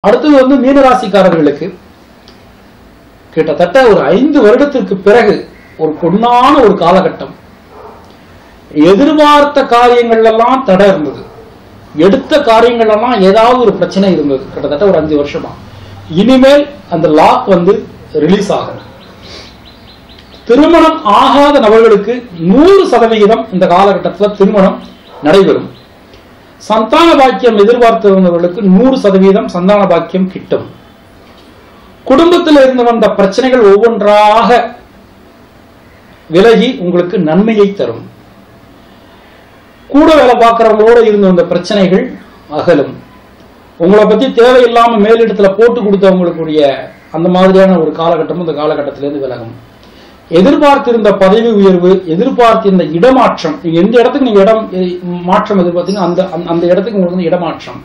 அடுத்தது வந்து மீனராசிக்காரர்களுக்கு கிட்டத்தட்ட ஒரு 5 வருடத்திற்கு பிறகு ஒரு பொன்னான ஒரு காலகட்டம். எதிர்பார்த்த காரியங்கள் எல்லாம் தடை இருந்தது, எடுத்த காரியங்கள் எல்லாம் ஏதாவது ஒரு பிரச்சனை இருந்தது. கிட்டத்தட்ட ஒரு 5 வருஷமா இனிமேல் அந்த லாக் வந்து ரிலீஸ் ஆகும். திருமணம் ஆகாத நபர்களுக்கு 100% இந்த காலகட்டத்தில் திருமணம் நடைபெறும். சந்தான பாக்கியம் எதிர்பார்த்தவர்களுக்கு 100% சந்தான பாக்கியம் கிட்டும். குடும்பத்தில் இருந்து வந்த பிரச்சனைகள் ஒவ்வொன்றாக விலகி உங்களுக்கு நன்மையை தரும். கூட வேலை பார்க்கிறவங்களோட இருந்து வந்த பிரச்சனைகள் அகலும். உங்களை பத்தி தேவையில்லாம மேலிடத்துல போட்டு கொடுத்தவங்களுக்குரிய அந்த மாதிரியான ஒரு காலகட்டமும் இந்த காலகட்டத்திலிருந்து விலகும். எதிர்பார்த்திருந்த பதவி உயர்வு, எதிர்பார்த்திருந்த இடமாற்றம், நீங்க எந்த இடத்துக்கு நீங்க இடம் மாற்றம் எதிர்பார்த்தீங்க அந்த இடத்துக்கு உங்களுக்கு இடமாற்றம்,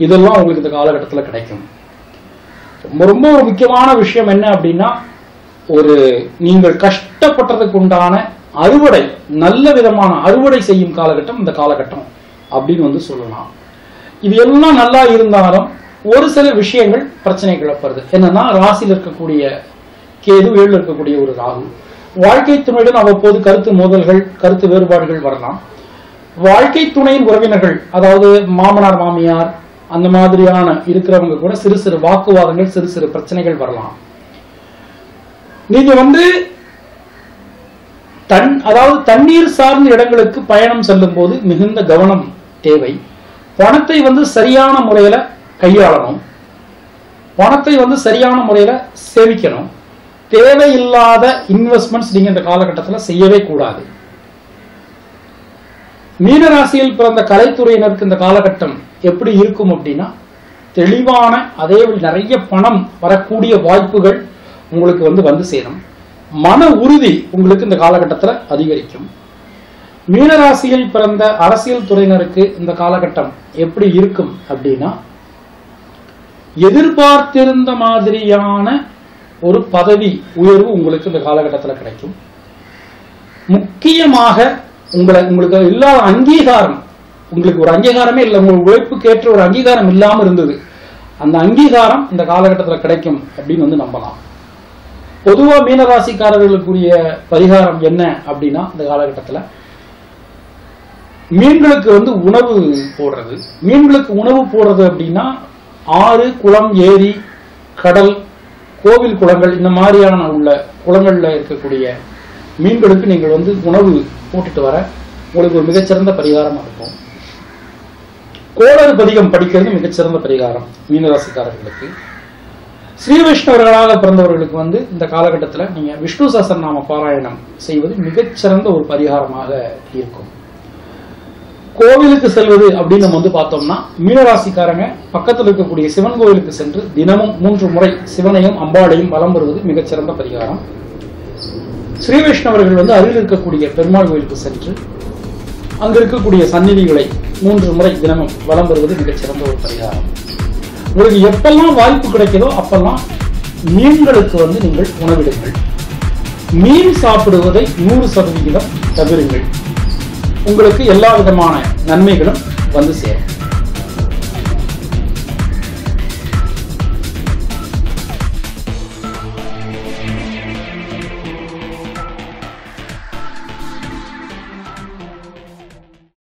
இதெல்லாம் உங்களுக்கு இந்த காலகட்டத்தில் கிடைக்கும். ரொம்ப ஒரு முக்கியமான விஷயம் என்ன அப்படின்னா, ஒரு நீங்கள் கஷ்டப்பட்டதுக்கு உண்டான அறுவடை, நல்ல விதமான அறுவடை செய்யும் காலகட்டம் இந்த காலகட்டம் அப்படின்னு வந்து சொல்லலாம். இது எல்லாம் நல்லா இருந்தாலும் ஒரு சில விஷயங்கள் பிரச்சனை கிளப்புறது. என்னன்னா, ராசியில் இருக்கக்கூடிய கேது, 7 இருக்கக்கூடிய ஒரு ராகு, வாழ்க்கை துணையுடன் அவ்வப்போது கருத்து மோதல்கள், கருத்து வேறுபாடுகள் வரலாம். வாழ்க்கை துணையின் உறவினர்கள், அதாவது மாமனார் மாமியார் அந்த மாதிரியான இருக்கிறவங்க கூட சிறு சிறு வாக்குவாதங்கள், சிறு சிறு பிரச்சனைகள் வரலாம். நீங்க வந்து அதாவது தண்ணீர் சார்ந்த இடங்களுக்கு பயணம் செல்லும் போது மிகுந்த கவனம் தேவை. பணத்தை வந்து சரியான முறையில கையாளணும், பணத்தை வந்து சரியான முறையில சேமிக்கணும். தேவையில்லாத இன்வெஸ்ட்மெண்ட்ஸ் நீங்க இந்த காலகட்டத்தில் செய்யவே கூடாது. மீனராசியில் பிறந்த கலைத்துறையினருக்கு இந்த காலகட்டம் எப்படி இருக்கும் அப்படின்னா, தெளிவான, அதே நிறைய பணம் வரக்கூடிய வாய்ப்புகள் உங்களுக்கு வந்து சேரும். மன உறுதி உங்களுக்கு இந்த காலகட்டத்தில் அதிகரிக்கும். மீனராசியில் பிறந்த அரசியல் துறையினருக்கு இந்த காலகட்டம் எப்படி இருக்கும் அப்படின்னா, எதிர்பார்த்திருந்த மாதிரியான ஒரு பதவி உயர்வு உங்களுக்கு இந்த காலகட்டத்தில் கிடைக்கும். முக்கியமாக உங்களுக்கு இல்லாத அங்கீகாரம், உங்களுக்கு ஒரு அங்கீகாரமே இல்லை, உங்கள் உழைப்புக்கு ஏற்ற ஒரு அங்கீகாரம் இல்லாம இருந்தது, அந்த அங்கீகாரம் இந்த காலகட்டத்தில் கிடைக்கும் அப்படின்னு வந்து நம்பலாம். பொதுவா மீனராசிக்காரர்களுக்குரிய பரிகாரம் என்ன அப்படின்னா, இந்த காலகட்டத்தில் மீன்களுக்கு வந்து உணவு போடுறது. மீன்களுக்கு உணவு போடுறது அப்படின்னா, ஆறு, குளம், ஏரி, கடல், கோவில் குளங்கள், இந்த மாதிரியான உள்ள குளங்கள்ல இருக்கக்கூடிய மீன்களுக்கு நீங்கள் வந்து உணவு போட்டுட்டு வர உங்களுக்கு ஒரு மிகச்சிறந்த பரிகாரமா இருக்கும். கோளறு பதிகம் படிக்கிறது மிகச்சிறந்த பரிகாரம் மீனராசிக்காரர்களுக்கு. ஸ்ரீ வைஷ்ணவர்களாக பிறந்தவர்களுக்கு வந்து இந்த காலகட்டத்தில் நீங்க விஷ்ணு சஹஸ்ரநாம பாராயணம் செய்வது மிகச்சிறந்த ஒரு பரிகாரமாக இருக்கும். கோவிலுக்கு செல்வது அப்படின்னு நம்ம வந்து பார்த்தோம்னா, மீனராசிக்காரங்க பக்கத்தில் இருக்கக்கூடிய சிவன் கோவிலுக்கு சென்று தினமும் 3 முறை சிவனையும் அம்பாளையும் வலம் வருவது மிகச்சிறந்த பரிகாரம். ஸ்ரீ வைஷ்ணவர்கள் வந்து அருகில் இருக்கக்கூடிய பெருமாள் கோவிலுக்கு சென்று அங்கு இருக்கக்கூடிய சந்நிதிகளை 3 முறை தினமும் வலம் வருவது மிகச்சிறந்த ஒரு பரிகாரம். உங்களுக்கு எப்பெல்லாம் வாய்ப்பு கிடைக்கிறதோ அப்பெல்லாம் மீன்களுக்கு வந்து நீங்கள் உணவிடுங்கள். மீன் சாப்பிடுவதை 100% தவிருங்கள். உங்களுக்கு எல்லா விதமான நன்மைகளும் வந்து சேரும்.